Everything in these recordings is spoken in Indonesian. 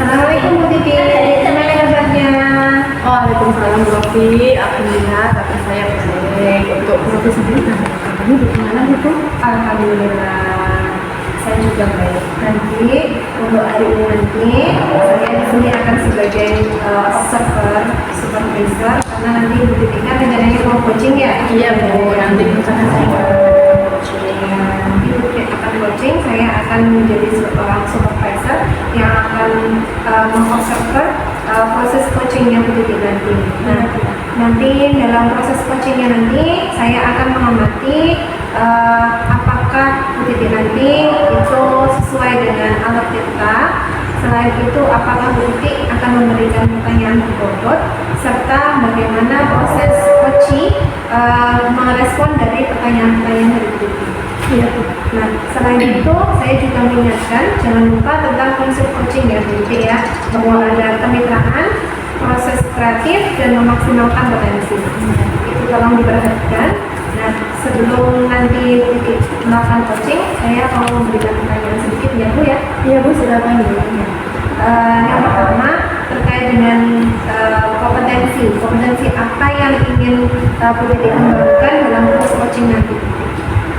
Assalamualaikum Bu Titi, gimana kabarnya? Waalaikumsalam Bu Rofi. Alhamdulillah kabar saya baik. Untuk Bu Rofi sendiri kabarnya bagaimana Bu? Alhamdulillah, saya juga baik. Nanti untuk hari ini saya di sini akan sebagai server supervisor karena nanti Bu Titi kan rencananya mau coaching ya? Iya Bu, nanti rencana saya Nanti Bu Titi akan coaching, saya akan menjadi seorang supervisor yang akan mengobserver proses coachingnya Bu Titi nanti. Nah, nanti dalam proses coachingnya nanti saya akan mengamati apakah Bu Titi nanti itu sesuai dengan alat kita. Selain itu, apakah Bu Titi akan memberikan pertanyaan berbobot serta bagaimana proses coaching merespon dari pertanyaan-pertanyaan dari Bu Titi. Iya Bu. Nah, selain itu saya juga mengingatkan jangan lupa tentang konsep coaching ya Bu Titi ya, bahwa ada kemitraan, proses kreatif dan memaksimalkan potensi. Itu tolong diperhatikan. Nah, sebelum nanti Bu Titi melakukan coaching, saya mau memberikan pertanyaan sedikit ya Bu ya. Iya Bu, silakan Bu. Yang pertama terkait dengan kompetensi apa yang ingin Bu Titi kembangkan dalam proses coaching nanti.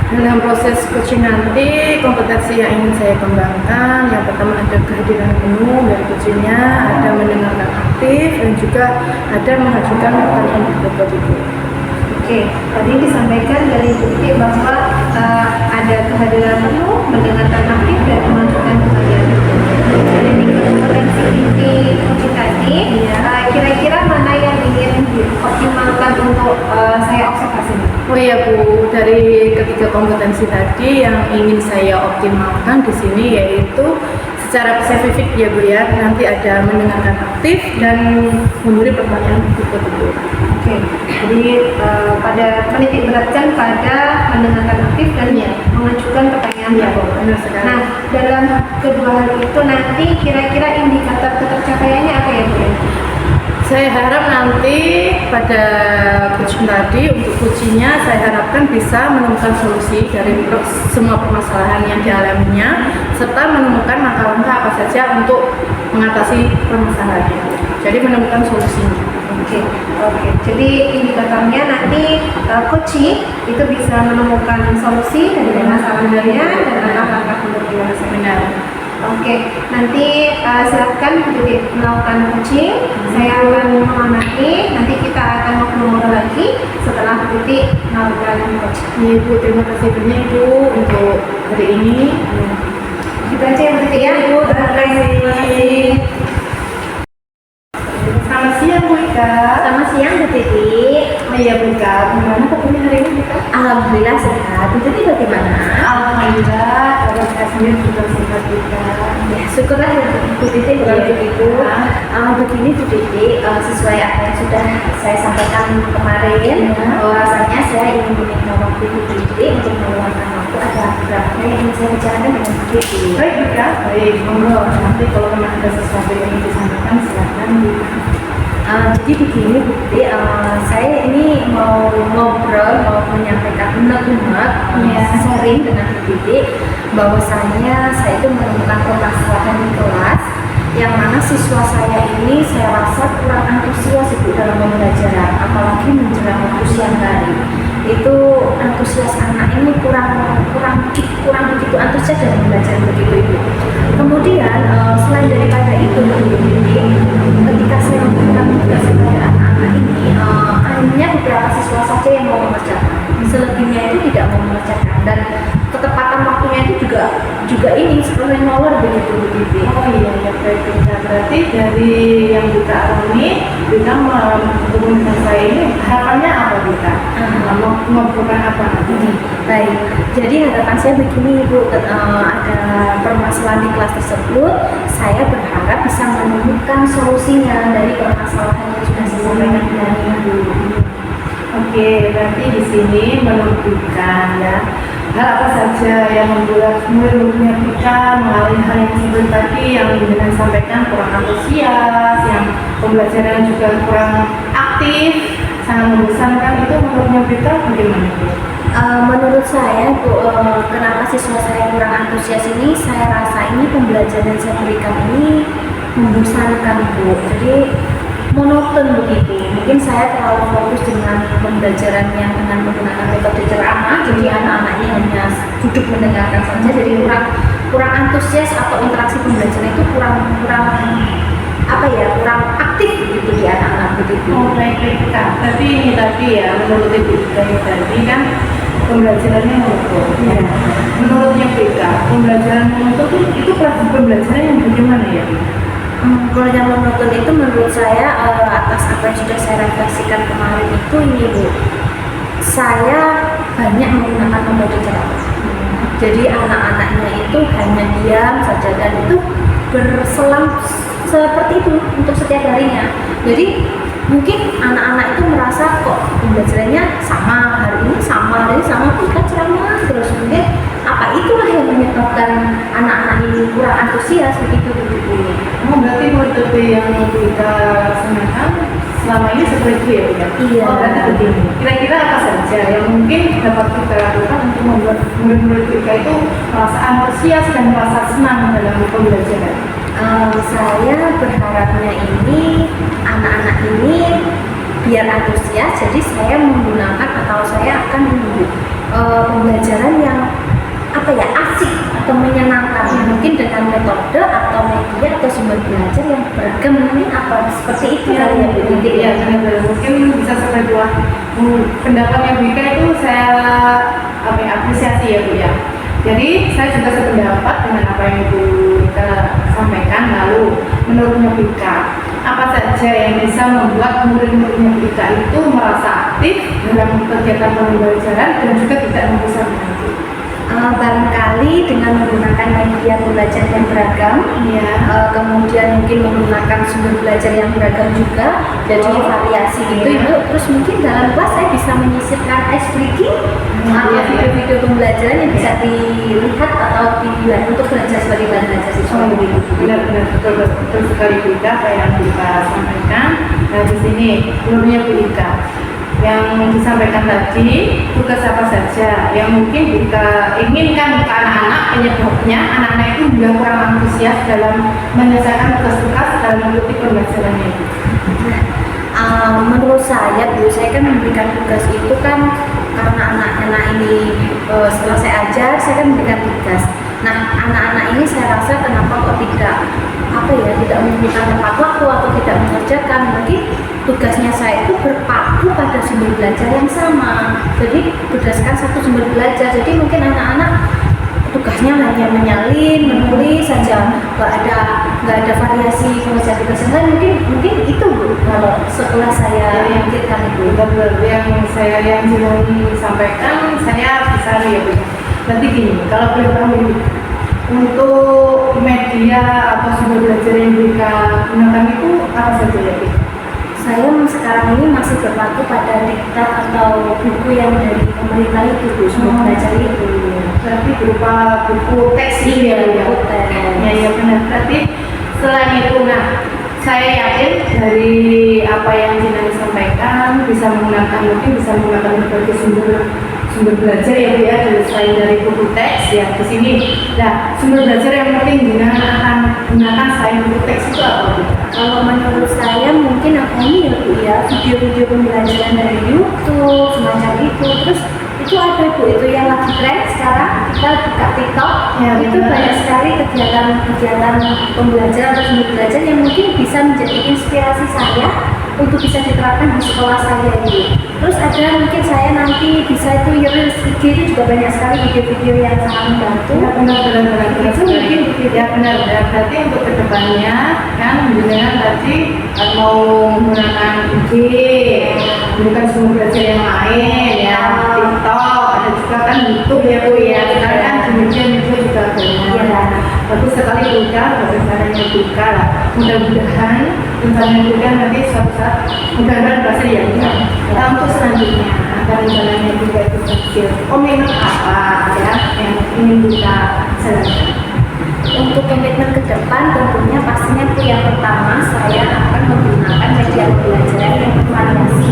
Dalam proses coaching nanti, kompetensi yang ingin saya kembangkan, yang pertama ada kehadiran penuh dari coachingnya, ada mendengarkan aktif, dan juga ada mengajukan pertanyaan berbobot itu. Oke, tadi disampaikan dari Bu Titi bahwa ada kehadiran penuh, mendengarkan aktif, dan mengajukan pertanyaan berbobot. Jadi kompetensi inti coaching tadi, kira-kira mana yang ingin dioptimalkan untuk saya observasi? Oh iya Bu, dari ketiga kompetensi tadi yang ingin saya optimalkan di sini yaitu secara spesifik ya Bu ya, nanti ada mendengarkan aktif dan memberi pertanyaan berikut itu. Oke, jadi pada menitik beratkan pada mendengarkan aktif dan mengajukan pertanyaan Iya, berbobot. benar sekali. Nah, dalam kedua hal itu nanti kira-kira indikator ketercapaiannya apa ya Bu? Saya harap nanti pada coaching tadi, untuk coachingnya saya harapkan bisa menemukan solusi dari semua permasalahan yang dialaminya serta menemukan langkah-langkah apa saja untuk mengatasi permasalahannya. Jadi menemukan solusinya. Oke. Jadi indikatornya nanti coaching itu bisa menemukan solusi dari masalahnya dan langkah-langkah untuk dilaksanakan. Benar. Oke, nanti silakan Bu Titi melakukan coaching. Saya akan mengamati. Nanti kita akan ngobrol lagi setelah Bu Titi melakukan coaching. Iya Bu, terima kasih banyak Bu untuk hari ini. Gitu aja ya Bu Titi ya. Terima kasih. Selamat siang Bu Ika. Selamat siang Bu Titi. Oh iya Bu Ika, gimana kabarnya hari ini Bu Ika? Alhamdulillah sehat. Bu Titi bagaimana? Alhamdulillah, kabar saya sendiri juga sehat Bu Ika. Ya syukurlah Bu Titi kalau begitu. Begini Bu Titi, sesuai apa yang sudah saya sampaikan kemarin, bahwasanya saya ingin meminta waktu Bu Titi untuk meluangkan waktu. Ada beberapa hal yang ingin saya bicarakan dengan Bu Titi. Baik Bu Ika, baik monggo. Nanti kalau memang ada sesuatu yang ingin disampaikan silakan Bu Ika. Jadi begini Bu Titi, saya ini mau ngobrol, mau menyampaikan unek-unek sharing dengan Bu Titi bahwasanya saya itu menemukan permasalahan di kelas yang mana siswa saya ini saya rasa kurang antusias Ibu dalam pembelajaran, apalagi menjelang waktu siang hari. Itu antusias anak ini kurang begitu antusias dalam belajar begitu Ibu. Kemudian selain daripada itu Bu Titi, ketika saya memberikan tugas kepada anak-anak ini, hanya beberapa siswa saja yang mau mengerjakan, selebihnya itu tidak mau mengerjakan, dan ketepatan waktunya itu juga ini seperti molor begitu Bu Titi. Oh iya, ya baik Bu Ika. Berarti dari yang Bu Ika alami, Bu Ika menghubungkan saya ini harapannya apa Bu Ika? Mengumpulkan apa? Baik, jadi harapan saya begini Bu, ada permasalahan di kelas tersebut, saya berharap bisa menemukan solusinya dari permasalahan yang sudah saya sampaikan tadi Bu. Oke, berarti di sini menunjukkan ya hal apa saja yang membuat murid-muridnya kita mengalami hal yang seperti tadi yang dengan sampaikan kurang antusias, yang pembelajaran juga kurang aktif, sangat membosankan. Itu menurutnya kita bagaimana Bu? Menurut saya Bu, kenapa siswa saya kurang antusias ini, saya rasa ini pembelajaran yang saya berikan ini membosankan Bu. Jadi monoton begitu. Mungkin saya terlalu fokus dengan pembelajaran yang dengan menggunakan metode ceramah, jadi anak-anaknya hanya duduk mendengarkan saja, jadi kurang antusias atau interaksi pembelajaran itu kurang kurang aktif gitu di anak-anak begitu. Oh baik Kak. Tapi ini tadi ya menurut Ibu Ika tadi kan pembelajarannya monoton. Ya. Menurutnya Ika, pembelajaran monoton itu kelas pembelajaran yang bagaimana ya? Kalau yang monoton itu menurut saya atas apa yang sudah saya refleksikan kemarin itu ini Bu, saya banyak menggunakan metode ceramah. Jadi anak-anaknya itu hanya diam saja dan itu berselang seperti itu untuk setiap harinya. Jadi mungkin anak-anak itu merasa kok pembelajarannya sama, hari ini sama kita ceramah terus, mungkin apa itulah yang menyebabkan anak-anak ini kurang antusias begitu. Oh berarti metode yang kita laksanakan selama ini seperti itu ya Bu ya? Iya. Oh berarti begini, kira-kira apa saja yang mungkin dapat kita lakukan untuk membuat murid-murid kita itu merasa antusias dan merasa senang dalam pembelajaran? Saya berharapnya ini anak-anak ini biar antusias, jadi saya menggunakan atau saya akan membuat pembelajaran yang asik atau menyenangkan, mungkin dengan metode atau media atau sumber belajar yang beragam, mungkin seperti itu Ya, kali ya Bu. ya, benar-benar. Mungkin bisa sesuai dua pendapatnya Bu Ika itu saya apresiasi ya Bu ya. Jadi saya juga sependapat dengan apa yang Bu Ika sampaikan. Lalu menurutnya Bu Ika, apa saja yang bisa membuat murid-muridnya Bu Ika itu merasa aktif dalam kegiatan pembelajaran dan juga tidak membosankan? Barangkali dengan menggunakan media belajar yang beragam, kemudian mungkin menggunakan sumber belajar yang beragam juga, jadi variasi gitu Ibu. Terus mungkin dalam kelas saya bisa menyisipkan ice breaking atau video-video pembelajaran yang bisa dilihat atau dilihat untuk belajar sebagai bahan belajar siswa begitu. Benar-benar betul sekali Bu Ika apa yang kita sampaikan. Nah di sini menurutnya Bu Ika yang disampaikan tadi, tugas apa saja yang mungkin kita inginkan ke anak-anak, penyebabnya anak-anak itu juga kurang antusias dalam menyelesaikan tugas-tugas dalam mengikuti pembelajarannya. Menurut saya Bu, saya kan memberikan tugas itu kan karena anak-anak ini setelah saya ajar, saya kan memberikan tugas. Nah, anak-anak ini saya rasa kenapa kok tidak memberikan tepat waktu atau tidak mengerjakan, mungkin tugasnya saya itu berpaku pada sumber belajar yang sama. Jadi berdasarkan satu sumber belajar, jadi mungkin anak-anak tugasnya hanya menyalin, menulis saja, nggak ada variasi pengerjaan tugas yang lain. Mungkin itu Bu, kalau setelah saya pikirkan itu. Betul, yang sampaikan saya bisa ya Bu. Berarti gini, kalau boleh tahu untuk media atau sumber belajar yang mereka gunakan itu apa saja ya Bu? Saya sekarang ini masih berpaku pada diktat atau buku yang dari pemerintah itu Bu, sumber belajar itu. Berarti berupa buku teks ya Bu ya? Ya benar. Berarti selain itu, saya yakin dari apa yang Dina sampaikan bisa menggunakan berbagai sumber belajar ya Bu ya, selain dari buku teks ya di sini. Nah, sumber belajar yang penting Dina akan gunakan selain buku teks itu apa Bu? Kalau menurut saya mungkin ini ya Bu ya, video-video pembelajaran dari YouTube semacam itu. Terus itu ada Bu, itu yang lagi tren sekarang, kita buka TikTok Ya, itu benar. banyak sekali kegiatan pembelajaran atau sumber belajar yang mungkin bisa menjadi inspirasi saya untuk bisa diterapkan di sekolah saya ini. Terus ada mungkin saya nanti bisa itu reels IG itu juga banyak sekali video-video yang sangat membantu. Ya, benar. Itu mungkin Ya benar. Berarti untuk kedepannya kan dengan tadi mau menggunakan IG, bukan sumber belajar yang lain ya, TikTok, ada juga kan YouTube ya Bu ya. Sekarang kan media juga banyak. Iya. Bagus sekali juga bagaimana buka lah. Mudah-mudahan rencana nanti suatu saat mudah-mudahan berhasil ya Bu. Nah, untuk selanjutnya rencananya juga itu kecil. Komitmen apa ya yang ingin kita jalankan? Untuk komitmen ke depan tentunya pastinya itu yang pertama saya akan menggunakan media pembelajaran yang bervariasi.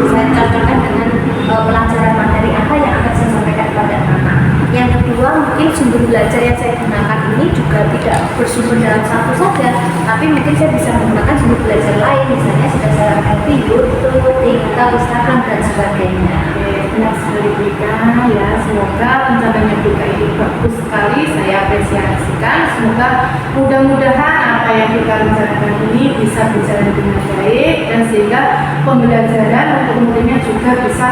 Saya cocokkan dengan pelajaran materi apa yang akan saya sampaikan kepada anak. Yang kedua mungkin sumber belajar yang saya gunakan ini juga tidak bersumber dalam satu saja, tapi mungkin saya bisa menggunakan sumber belajar lain, misalnya sudah saya lakukan di YouTube, TikTok, Instagram dan sebagainya. Benar sekali Bika, ya semoga pencapaiannya Bika ini bagus sekali, saya apresiasikan. Semoga mudah-mudahan apa yang Bika rencanakan ini bisa berjalan dengan baik, dan sehingga pembelajaran untuk muridnya juga bisa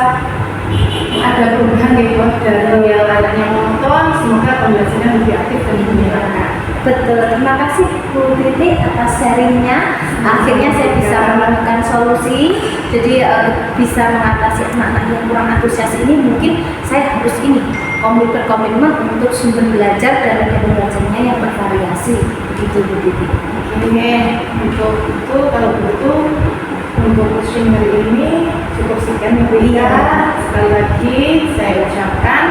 ada perubahan gitu dari yang adanya menonton. Semoga pembelajarannya lebih aktif dan menyenangkan. Betul, terima kasih Bu Titi atas sharingnya. Akhirnya saya bisa menemukan solusi, jadi bisa mengatasi anak-anak yang kurang antusias ini. Mungkin saya harus berkomitmen untuk sumber belajar dan metode belajarnya yang bervariasi. Begitu Bu Titi. Oke, untuk itu kalau begitu untuk coaching hari ini cukup sekian ya Bu Ika. Sekali lagi saya ucapkan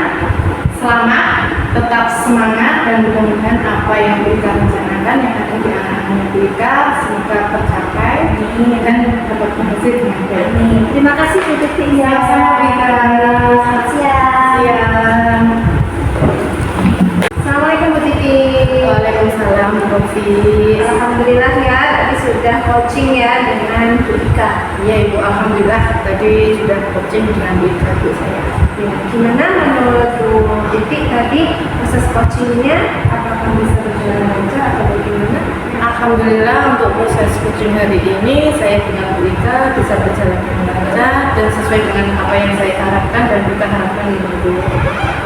selamat, tetap semangat, dan mudah-mudahan apa yang Bu Ika rencanakan yang ada di anak-anaknya Bu Ika semoga tercapai dan dapat berhasil dengan baik. Terima kasih Bu Titi. Sama-sama Bu Ika. Selamat siang. Siang. Assalamualaikum Bu Titi. Waalaikumsalam Profi. Alhamdulillah ya, tadi sudah coaching ya dengan Bu Ika. Iya Ibu, alhamdulillah tadi sudah coaching dengan Bu Ika Bu saya. Ya, gimana menurut Bu Titi tadi proses coachingnya? Apakah bisa berjalan lancar atau bagaimana? Alhamdulillah untuk proses coaching hari ini saya dengan Bu Ika bisa berjalan dengan lancar dan sesuai dengan apa yang saya harapkan dan kita harapkan dengan Bu.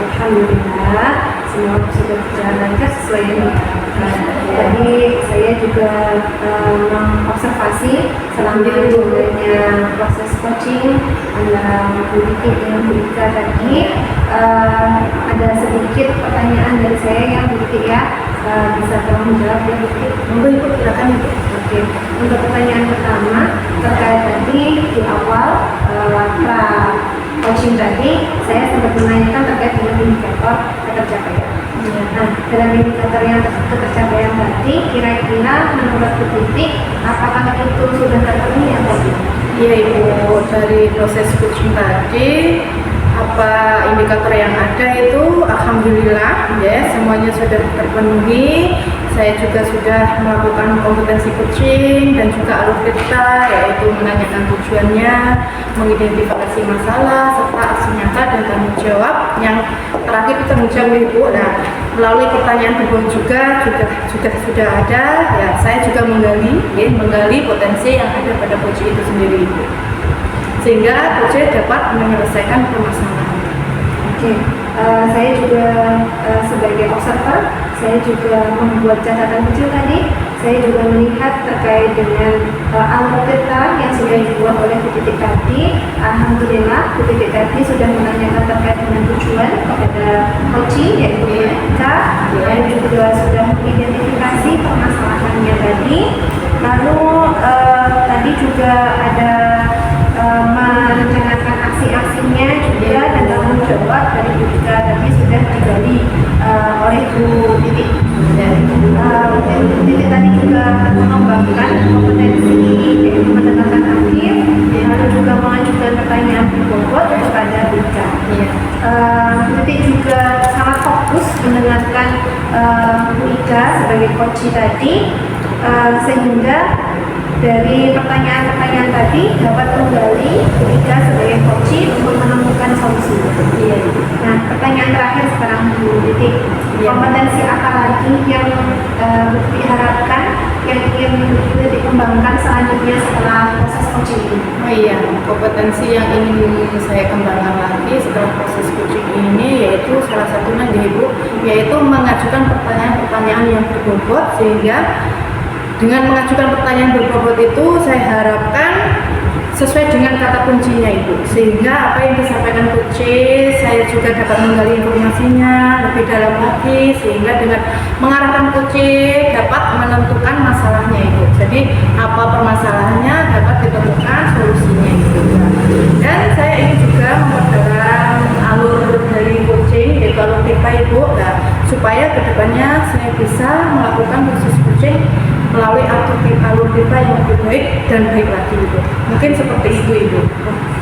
Alhamdulillah semua sudah berjalan lancar sesuai dengan harapan. Tadi saya juga mengobservasi selama jalannya proses coaching antara Bu Titi dengan Bu Ika tadi. Ada sedikit pertanyaan dari saya yang Bu Titi ya bisa tolong menjawab ya Bu Titi. Monggo Ibu, silakan Ibu. Oke, untuk pertanyaan pertama terkait tadi di awal pra coaching tadi saya sempat menanyakan terkait dengan indikator ketercapaian. Nah, dalam indikator yang ketercapaian tadi kira-kira menurut Bu Titi apakah itu sudah terpenuhi atau tidak? Iya Ibu, dari proses coaching tadi apa indikator yang ada itu alhamdulillah ya semuanya sudah terpenuhi. Saya juga sudah melakukan kompetensi coaching dan juga alur kita, yaitu menanyakan tujuannya, mengidentifikasi masalah serta aksi nyata dan tanggung jawab. Yang terakhir itu tanggung jawab Ibu. Nah, melalui pertanyaan berbau juga sudah ada ya, saya juga menggali potensi yang ada pada coach itu sendiri Ibu, sehingga coach dapat menyelesaikan permasalahan. Oke, saya juga sebagai observer, saya juga membuat catatan kecil tadi. Saya juga melihat terkait dengan alur peta yang sudah dibuat oleh Bu Titi tadi. Alhamdulillah Bu Titi tadi sudah menanyakan terkait dengan tujuan kepada coaching yaitu kita, dan juga sudah mengidentifikasi permasalahannya tadi. Lalu tadi juga ada merencanakan aksi-aksinya juga dan tanggung jawab dari Bu Ika tadi sudah digali oleh Bu Titi. Dan Bu Titi tadi juga mengembangkan kompetensi yaitu pendekatan aktif, lalu juga mengajukan pertanyaan berbobot kepada Bu Ika. Bu Titi juga sangat fokus mendengarkan Bu Ika sebagai coach tadi, sehingga dari pertanyaan-pertanyaan tadi dapat menggali Bu Ika sebagai coach untuk menemukan solusi. Nah, pertanyaan terakhir sekarang Bu Titi, kompetensi apa lagi yang Bu Titi harapkan yang ingin Bu Titi kembangkan selanjutnya setelah proses coaching ini? Oh iya, kompetensi yang ingin saya kembangkan lagi setelah proses coaching ini yaitu salah satunya Ibu, yaitu mengajukan pertanyaan-pertanyaan yang berbobot, sehingga dengan mengajukan pertanyaan berbobot itu saya harapkan sesuai dengan kata kuncinya Ibu, sehingga apa yang disampaikan coach saya juga dapat menggali informasinya lebih dalam lagi, sehingga dengan mengarahkan coach dapat menentukan masalahnya Ibu. Jadi apa permasalahannya dapat ditemukan solusinya Ibu. Dan saya ingin juga memperdalam alur dari coaching yaitu alur kita Ibu. Nah, supaya kedepannya saya bisa melakukan proses coaching melalui alur pipa yang lebih baik dan baik lagi Ibu. Mungkin seperti itu Ibu.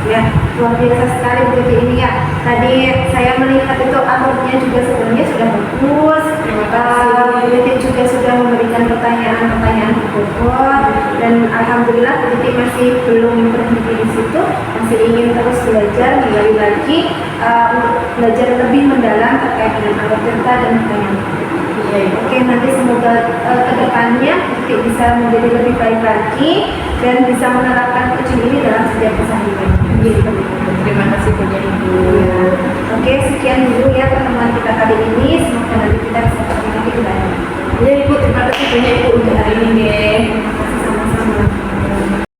Ya, luar biasa sekali Bu Titi ini ya. Tadi saya melihat itu alurnya juga sebenarnya sudah bagus. Bu Titi juga sudah memberikan pertanyaan-pertanyaan bobot dan alhamdulillah Bu Titi masih belum berhenti di situ, masih ingin terus belajar menggali lagi untuk belajar lebih mendalam terkait dengan alur pipa dan pertanyaan. Oke, nanti semoga kedepannya Titi bisa menjadi lebih baik lagi dan bisa menerapkan coaching ini dalam setiap keseharian. Terima kasih banyak Ibu. Oke, sekian dulu ya.